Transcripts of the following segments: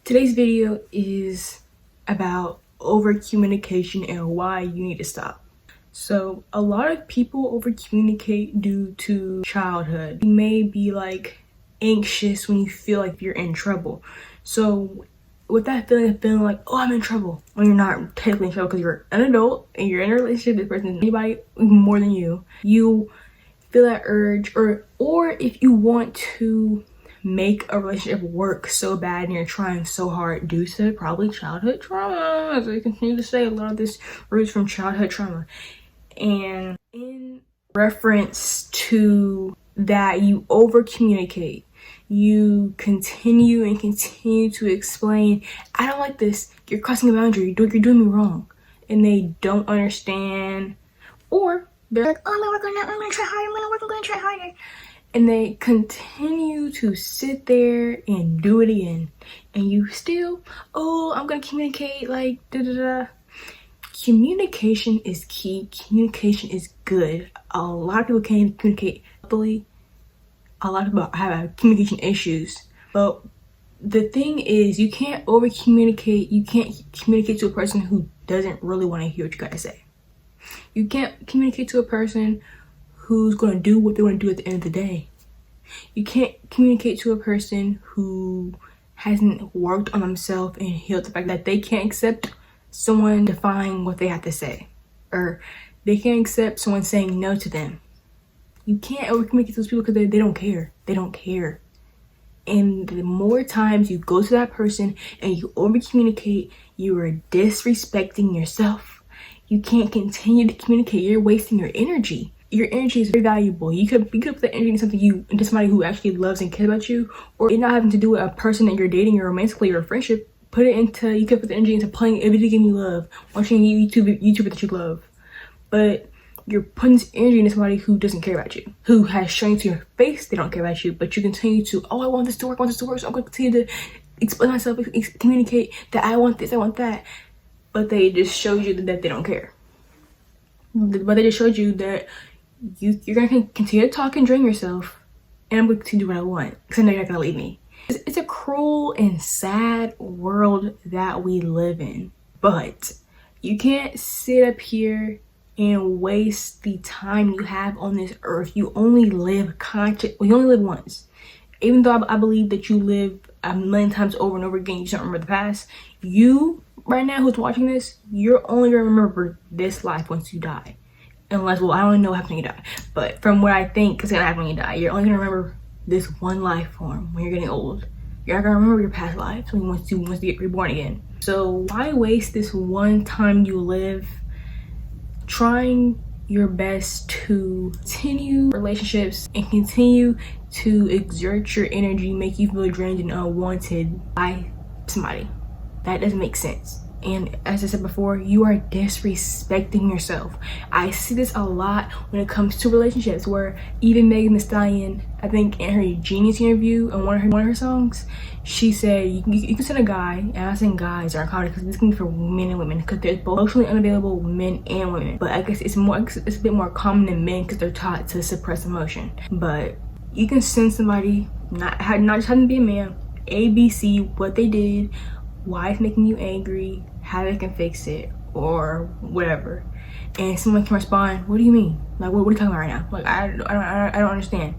Today's video is about over communication and why you need to stop. So a lot of people over communicate due to childhood. You may be like anxious when you feel like you're in trouble. So with that feeling of feeling like, oh, I'm in trouble, when you're not technically in trouble because you're an adult and you're in a relationship with this person, anybody more than you feel that urge, or if you want to make a relationship work so bad and you're trying so hard due to probably childhood trauma, as I continue to say, a lot of this roots from childhood trauma. And in reference to that, you over communicate, you continue to explain, I don't like this, you're crossing a boundary, you're doing me wrong, and they don't understand, or they're like, oh, I'm gonna work on that, I'm gonna try harder, I'm gonna try harder. And they continue to sit there and do it again. And you still, oh, I'm gonna communicate, like, da-da-da. Communication is key. Communication is good. A lot of people can't communicate properly. A lot of people have communication issues. But the thing is, you can't over communicate. You can't communicate to a person who doesn't really want to hear what you gotta say. You can't communicate to a person who's going to do what they want to do at the end of the day. You can't communicate to a person who hasn't worked on themselves and healed the fact that they can't accept someone defying what they have to say, or they can't accept someone saying no to them. You can't over communicate to those people because they don't care. They don't care. And the more times you go to that person and you over communicate, you are disrespecting yourself. You can't continue to communicate. You're wasting your energy. Your energy is very valuable. You could put the energy into somebody who actually loves and cares about you, or you're not having to do with a person that you're dating or romantically or a friendship. You could put the energy into playing a video game you love, watching a YouTuber that you love. But you're putting this energy into somebody who doesn't care about you, who has shown to your face they don't care about you, but you continue to, oh, I want this to work, so I'm going to continue to explain myself, communicate that I want this, I want that. But they just showed you that they don't care. But they just showed you that you're gonna continue to talk and drain yourself, and I'm going to do what I want because I know you're not gonna leave me. It's a cruel and sad world that we live in, but you can't sit up here and waste the time you have on this earth. You only live you only live once. Even though I believe that you live a million times over and over again, you just don't remember the past. You right now who's watching this, you're only gonna remember this life once you die. Unless, well, I don't know what happens when you die, but from what I think is gonna happen when you die, you're only gonna remember this one life form when you're getting old. You're not gonna remember your past lives once you get reborn again. So why waste this one time you live trying your best to continue relationships and continue to exert your energy, make you feel drained and unwanted by somebody? That doesn't make sense. And as I said before, you are disrespecting yourself. I see this a lot when it comes to relationships, where even Megan Thee Stallion, I think in her Genius interview on one of her songs, she said you can send a guy, and I'm saying guys are common because this can be for men and women, because there's both emotionally unavailable men and women. But I guess it's a bit more common in men because they're taught to suppress emotion. But you can send somebody, not just having to be a man, ABC, what they did, why it's making you angry, how they can fix it, or whatever, and someone can respond, what do you mean? Like, what are you talking about right now? Like, I don't understand.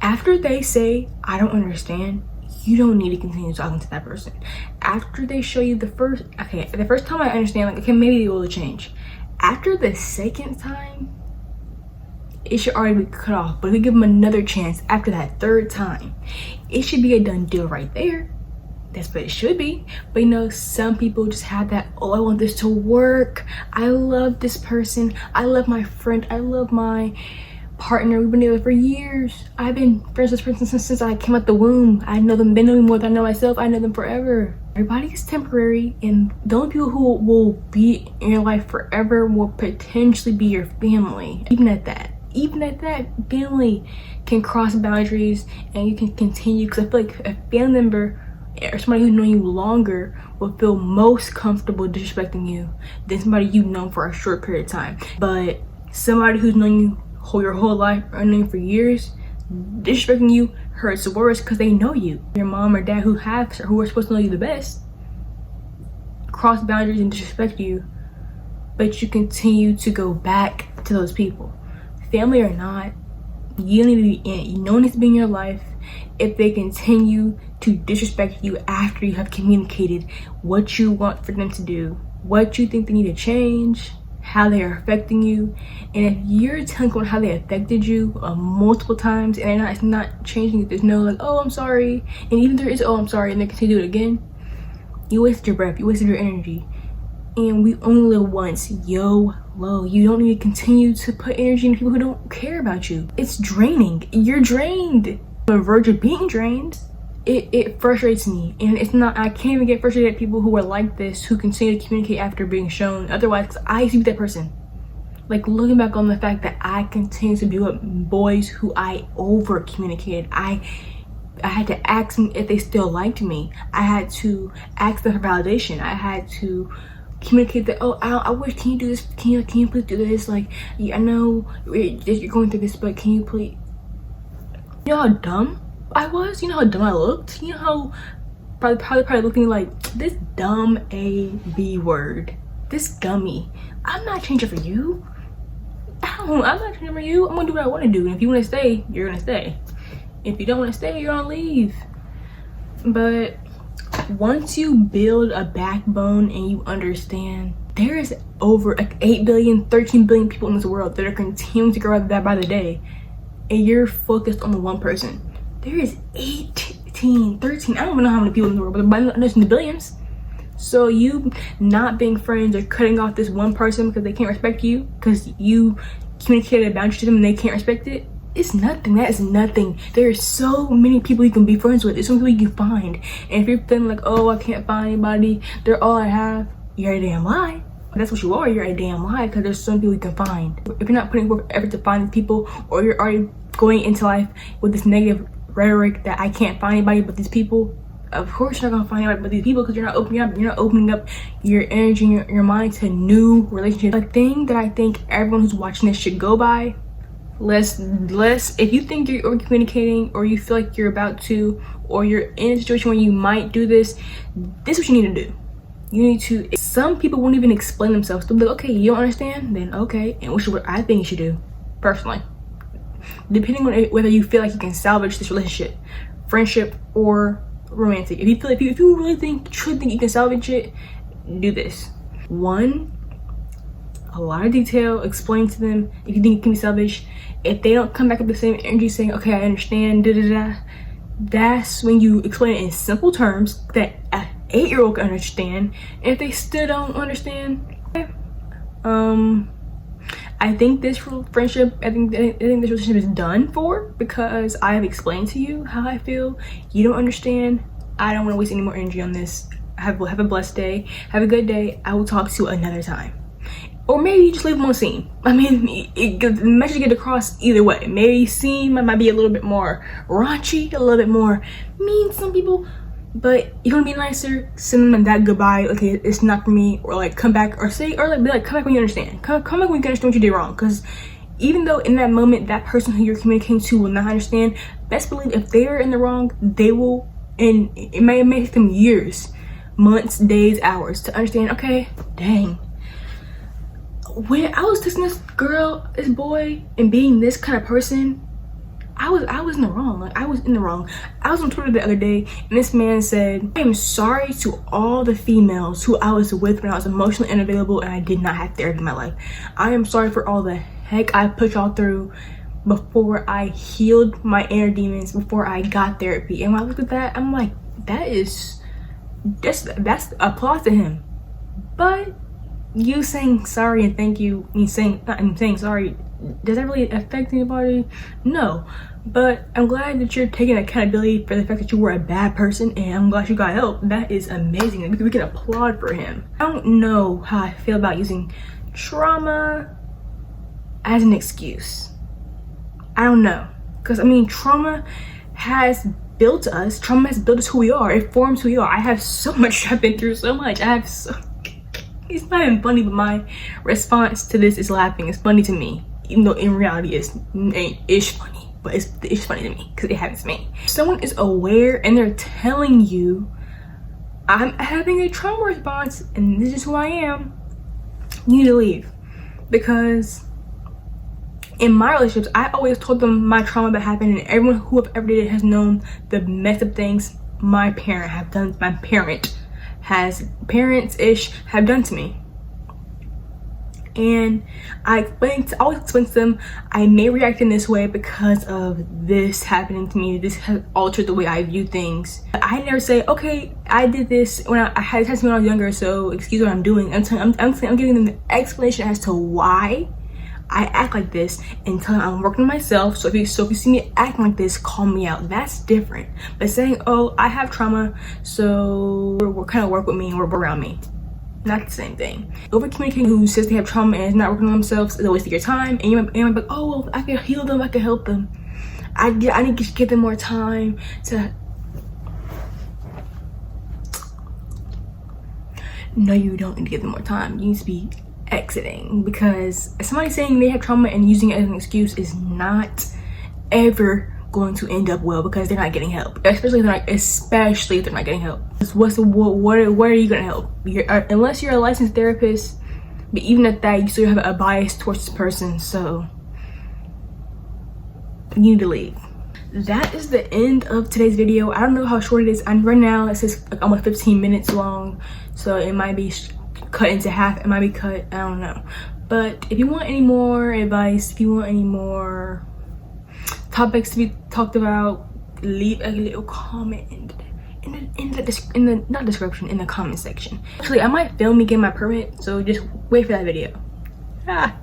After they say I don't understand, you don't need to continue talking to that person. After they show you the first time I understand, like, okay, maybe they will change. After the second time, it should already be cut off. But if you give them another chance after that third time, it should be a done deal right there. That's what it should be. But you know, some people just have that, oh, I want this to work, I love this person, I love my friend, I love my partner, we've been together for years, I've been friends with this person since I came out the womb, I know them, they know me more than I know myself, I know them forever. Everybody is temporary, and the only people who will be in your life forever will potentially be your family. Even at that, family can cross boundaries and you can continue, because I feel like a family member or somebody who's known you longer will feel most comfortable disrespecting you than somebody you've known for a short period of time. But somebody who's known you your whole life or known you for years, disrespecting you hurts worse because they know you. Your mom or dad who are supposed to know you the best cross boundaries and disrespect you, but you continue to go back to those people. Family or not, you need to be in. No one needs to be in your life if they continue to disrespect you after you have communicated what you want for them to do, what you think they need to change, how they are affecting you. And if you're telling them how they affected you multiple times and it's not changing, there's no like, oh, I'm sorry, and even there is, oh, I'm sorry, and they continue to do it again, you wasted your breath, you wasted your energy. And we only live once. YOLO. You don't need to continue to put energy into people who don't care about you. It's draining. You're drained. On the verge of being drained. It frustrates me, and it's not, I can't even get frustrated at people who are like this, who continue to communicate after being shown otherwise, because I used to be that person. Like, looking back on the fact that I continue to be with boys who I over communicated. I had to ask them if they still liked me. I had to ask them for validation. I had to communicate that, oh, I wish, can you do this, can you please do this, like, yeah, I know you're going through this, but can you please. You know how dumb I was? You know how dumb I looked? You know how probably looking like this dumb A-B word, this dummy. I'm not changing for you. I'm not changing for you. I'm gonna do what I want to do, and if you want to stay, you're gonna stay. If you don't want to stay, you're gonna leave. But once you build a backbone and you understand there is over like 8 billion, 13 billion people in this world that are continuing to grow that by the day, and you're focused on the one person. There is 13, I don't even know how many people in the world, but there's in the billions. So you not being friends or cutting off this one person because they can't respect you, because you communicated a boundary to them and they can't respect it, it's nothing. That is nothing. There are so many people you can be friends with. There's so many people you can find. And if you're feeling like, oh, I can't find anybody, they're all I have, you're a damn lie. That's what you are. You're a damn lie, because there's so many people you can find. If you're not putting forth effort to find people, or you're already going into life with this negative rhetoric that I can't find anybody but these people, of course you're not gonna find anybody but these people, because you're not opening up your energy and your mind to new relationships. The thing that I think everyone who's watching this should go by, less if you think you're over communicating, or you feel like you're about to, or you're in a situation where you might do this is what you need to do. You need to, some people won't even explain themselves. They'll be like, okay, you don't understand, then okay, and which is what I think you should do personally, depending on whether you feel like you can salvage this relationship, friendship or romantic. If you really truly think you can salvage it, do this. 1, a lot of detail, explain to them if you think it can be salvaged. If they don't come back with the same energy saying, okay, I understand, that's when you explain it in simple terms that an 8-year-old can understand. And if they still don't understand, I think this friendship, I think this relationship is done for, because I have explained to you how I feel. You don't understand. I don't want to waste any more energy on this. Have a blessed day. Have a good day. I will talk to you another time. Or maybe you just leave them on scene. I mean, the message get across either way. Maybe scene might be a little bit more raunchy, a little bit more mean to some people, but you're gonna be nicer, send them that goodbye, okay, it's not for me, or like come back, or say, or like be like, come back when you understand. Come back when you understand what you did wrong. Because even though in that moment that person who you're communicating to will not understand, best believe if they are in the wrong, they will, and it may take them years, months, days, hours to understand, okay, dang. When I was texting this girl, this boy, and being this kind of person, I was in the wrong. Like, I was in the wrong. I was on Twitter the other day, and this man said, I am sorry to all the females who I was with when I was emotionally unavailable and I did not have therapy in my life. I am sorry for all the heck I put y'all through before I healed my inner demons, before I got therapy. And when I looked at that, I'm like, that's applause to him. But you saying sorry and thank you, saying sorry, does that really affect anybody? No. But I'm glad that you're taking accountability for the fact that you were a bad person, and I'm glad you got help. That is amazing. We can applaud for him. I don't know how I feel about using trauma as an excuse. I don't know. Because I mean, trauma has built us. Trauma has built us who we are. It forms who we are. I have so much, I've been through so much. It's not even funny, but my response to this is laughing. It's funny to me, even though in reality it's funny. but it's funny to me because it happens to me. Someone is aware and they're telling you, I'm having a trauma response and this is who I am, you need to leave. Because in my relationships, I always told them my trauma that happened, and everyone who have ever dated has known the messed up things my parents-ish have done to me. And I always explain to them, I may react in this way because of this happening to me. This has altered the way I view things. I never say, okay, I did this when I had tested when I was younger, so excuse what I'm doing. I'm giving them the explanation as to why I act like this, and telling them I'm working on myself. So if you see me acting like this, call me out. That's different. But saying, oh, I have trauma, so we're kind of work with me and work around me. Not the same thing. Over communicating who says they have trauma and is not working on themselves is a waste of your time. And you might be like, oh, well, I can heal them, I can help them. I need to give them more time to. No, you don't need to give them more time. You need to be exiting, because somebody saying they have trauma and using it as an excuse is not ever going to end up well, because they're not getting help, especially if they're not getting help. What are you gonna help? Unless you're a licensed therapist, but even at that, you still have a bias towards this person, so you need to leave. That is the end of today's video. I don't know how short it is. Right now it says like almost 15 minutes long, so it might be cut into half, it might be cut, I don't know. But if you want any more advice, if you want any more topics to be talked about, leave a little comment in the comment section. Actually, I might film me getting my permit, so just wait for that video. Bye.